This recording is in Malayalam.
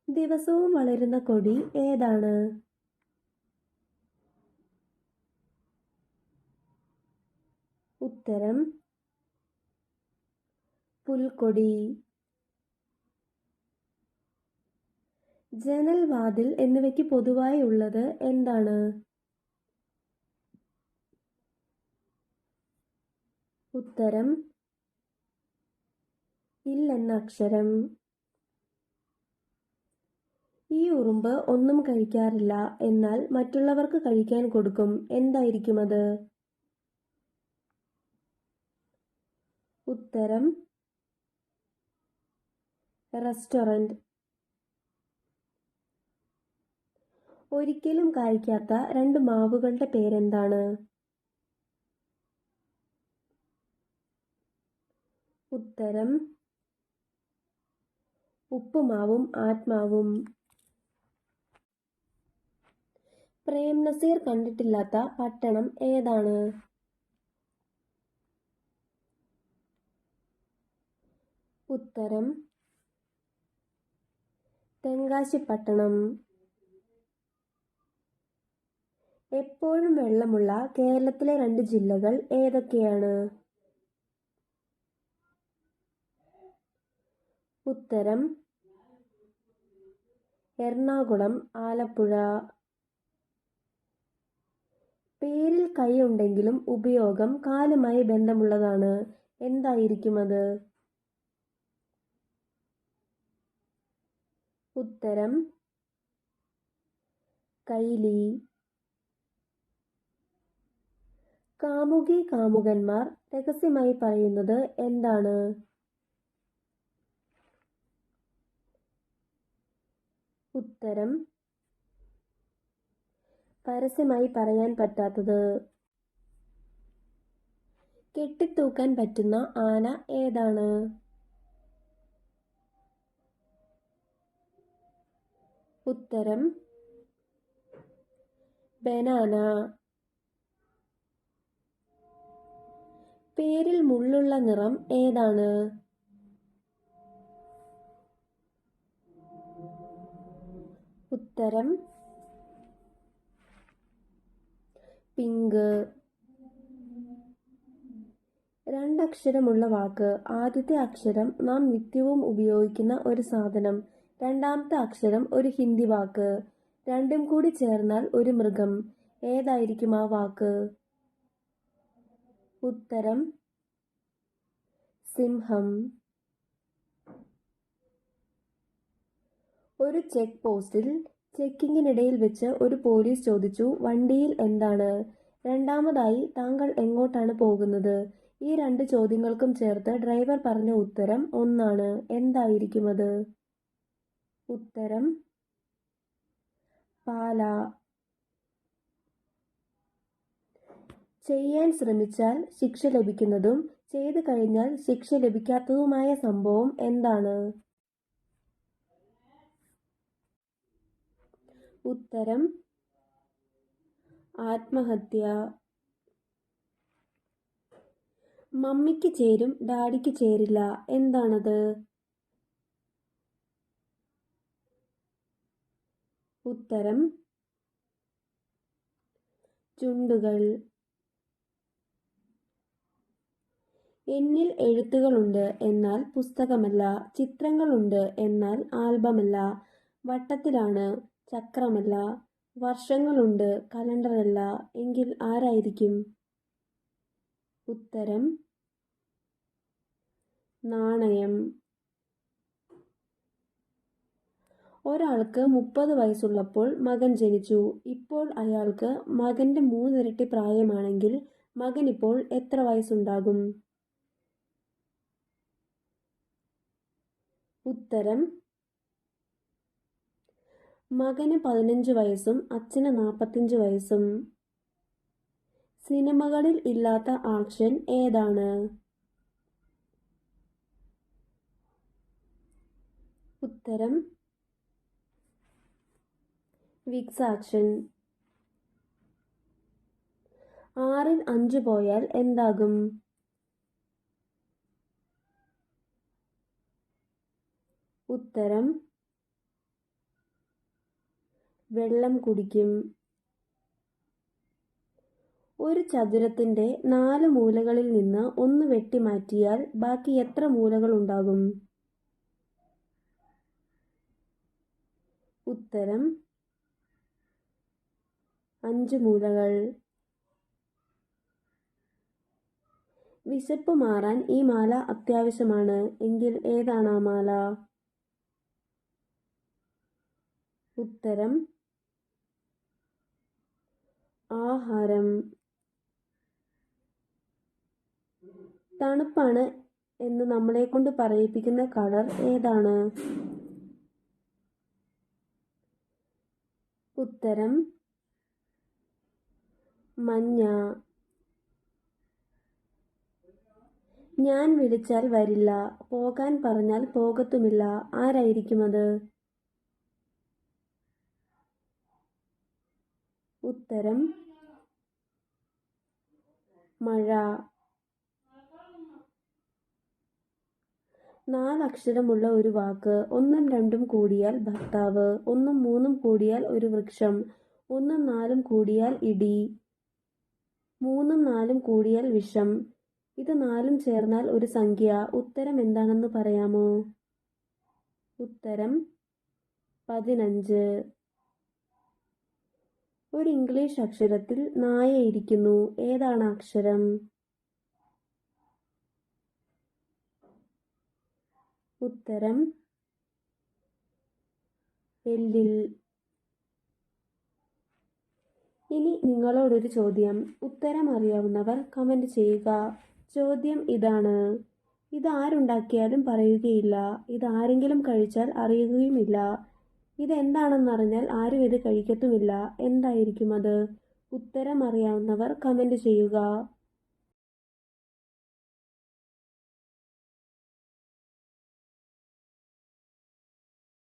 ദിവസവും വളരുന്ന കൊടി ഏതാണ്? ഉത്തരം പുൽക്കൊടി. ജനൽ, വാതിൽ എന്നിവയ്ക്ക് പൊതുവായി ഉള്ളത് എന്താണ്? ഉത്തരം ഇൽ എന്ന അക്ഷരം. ഈ ഉറുമ്പ് ഒന്നും കഴിക്കാറില്ല, എന്നാൽ മറ്റുള്ളവർക്ക് കഴിക്കാൻ കൊടുക്കും. എന്തായിരിക്കും അത്? ഉത്തരം റെസ്റ്റോറന്റ്. ഒരിക്കലും കായ്ക്കാത്ത രണ്ട് മാവുകളുടെ പേരെന്താണ്? ഉത്തരം ഉപ്പുമാവും ആത്മാവും. പ്രേം നസീർ കണ്ടിട്ടില്ലാത്ത പട്ടണം ഏതാണ്? ഉത്തരം തെങ്കാശിപ്പട്ടണം. എപ്പോഴും വെള്ളമുള്ള കേരളത്തിലെ 2 ജില്ലകൾ ഏതൊക്കെയാണ്? ഉത്തരം എറണാകുളം, ആലപ്പുഴ. പേരിൽ കൈ ഉണ്ടെങ്കിലും ഉപയോഗം കാലുമായി ബന്ധമുള്ളതാണ്. എന്തായിരിക്കും അത്? ഉത്തരം കൈലി. കാമുകി കാമുകന്മാർ രഹസ്യമായി പറയുന്നത് എന്താണ്? ഉത്തരം പരസ്യമായി പറയാൻ പറ്റാത്തത്. കെട്ടിത്തൂക്കാൻ പറ്റുന്ന ആന ഏതാണ്? ഉത്തരം ബനാന. പേരിൽ മുള്ളുള്ള നിറം ഏതാണ്? ഉത്തരം പിങ്ക്. 2 അക്ഷരമുള്ള വാക്ക്. ആദ്യത്തെ അക്ഷരം നാം നിത്യവും ഉപയോഗിക്കുന്ന ഒരു സാധനം. രണ്ടാമത്തെ അക്ഷരം ഒരു ഹിന്ദി വാക്ക്. രണ്ടും കൂടി ചേർന്നാൽ ഒരു മൃഗം. ഏതായിരിക്കും ആ വാക്ക്? ഉത്തരം സിംഹം. ഒരു ചെക്ക് പോസ്റ്റിൽ ചെക്കിങ്ങിനിടയിൽ വെച്ച് ഒരു പോലീസ് ചോദിച്ചു, വണ്ടിയിൽ എന്താണ്? രണ്ടാമതായി, താങ്കൾ എങ്ങോട്ടാണ് പോകുന്നത്? ഈ 2 ചോദ്യങ്ങൾക്കും ചേർത്ത് ഡ്രൈവർ പറഞ്ഞ ഉത്തരം ഒന്നാണ്. എന്തായിരിക്കും അത്? ഉത്തരം പാല. ചെയ്യാൻ ശ്രമിച്ചാൽ ശിക്ഷ ലഭിക്കുന്നതും ചെയ്തു കഴിഞ്ഞാൽ ശിക്ഷ ലഭിക്കാത്തതുമായ സംഭവം എന്താണ്? ഉത്തരം ആത്മഹത്യ. മമ്മിക്ക് ചേരും ഡാഡിക്ക് ചേരില്ല. എന്താണത്? ഉത്തരം ചുണ്ടുകൾ. എന്നിൽ എഴുത്തുകളുണ്ട്, എന്നാൽ പുസ്തകമല്ല. ചിത്രങ്ങളുണ്ട്, എന്നാൽ ആൽബമല്ല. വട്ടത്തിലാണ്, ചക്രമല്ല. വർഷങ്ങളുണ്ട്, കലണ്ടറല്ല. എങ്കിൽ ആരായിരിക്കും? ഉത്തരം നാണയം. ഒരാൾക്ക് 30 വയസ്സുള്ളപ്പോൾ മകൻ ജനിച്ചു. ഇപ്പോൾ അയാൾക്ക് മകന്റെ 3 ഇരട്ടി പ്രായമാണെങ്കിൽ മകനിപ്പോൾ എത്ര വയസ്സുണ്ടാകും? ഉത്തരം മകന് 15 വയസ്സും അച്ഛന് 45 വയസ്സും. സിനിമകളിൽ ഇല്ലാത്ത ആക്ഷൻ ഏതാണ്? ഉത്തരം വിക്സ് ആക്ഷൻ. 6ൽ 5 പോയാൽ എന്താകും? ഉത്തരം വെള്ളം കുടിക്കും. ഒരു ചതുരത്തിന്റെ 4 മൂലകളിൽ നിന്ന് 1 വെട്ടിമാറ്റിയാൽ ബാക്കി എത്ര മൂലകൾ ഉണ്ടാകും? ഉത്തരം 5 മൂലകൾ. വിശപ്പ് മാറാൻ ഈ മാല അത്യാവശ്യമാണ് എങ്കിൽ ഏതാണ് ആ മാല? ഉത്തരം ആഹാരം. തണുപ്പാണ് എന്ന് നമ്മളെക്കൊണ്ട് പറയിപ്പിക്കുന്ന കളർ ഏതാണ്? ഉത്തരം മഞ്ഞ. ഞാൻ വിളിച്ചാൽ വരില്ല, പോകാൻ പറഞ്ഞാൽ പോകത്തുമില്ല, ആരായിരിക്കും അത്? ഉത്തരം മഴ. 4 അക്ഷരമുള്ള ഒരു വാക്ക്. 1ഉം 2ഉം കൂടിയാൽ ഭർത്താവ്, 1ഉം 3ഉം കൂടിയാൽ ഒരു വൃക്ഷം, 1ഉം 4ഉം കൂടിയാൽ ഇടി, 3ഉം 4ഉം കൂടിയാൽ വിഷം. ഇത് 4ഉം ചേർന്നാൽ ഒരു സംഖ്യ. ഉത്തരം എന്താണെന്ന് പറയാമോ? ഉത്തരം 15. ഒരു ഇംഗ്ലീഷ് അക്ഷരത്തിൽ നായ ഇരിക്കുന്നു. ഏതാണ് അക്ഷരം? ഉത്തരം എല്ലിൽ. ഇനി നിങ്ങളോടൊരു ചോദ്യം. ഉത്തരം അറിയാവുന്നവർ കമന്റ് ചെയ്യുക. ചോദ്യം ഇതാണ്: ഇതാരുണ്ടാക്കിയാലും പറയുകയില്ല, ഇതാരെങ്കിലും കഴിച്ചാൽ അറിയുകയുമില്ല, ഇതെന്താണെന്നറിഞ്ഞാൽ ആരും ഇത് കഴിക്കത്തുമില്ല, എന്തായിരിക്കും അത്? ഉത്തരം അറിയാവുന്നവർ കമന്റ് ചെയ്യുക.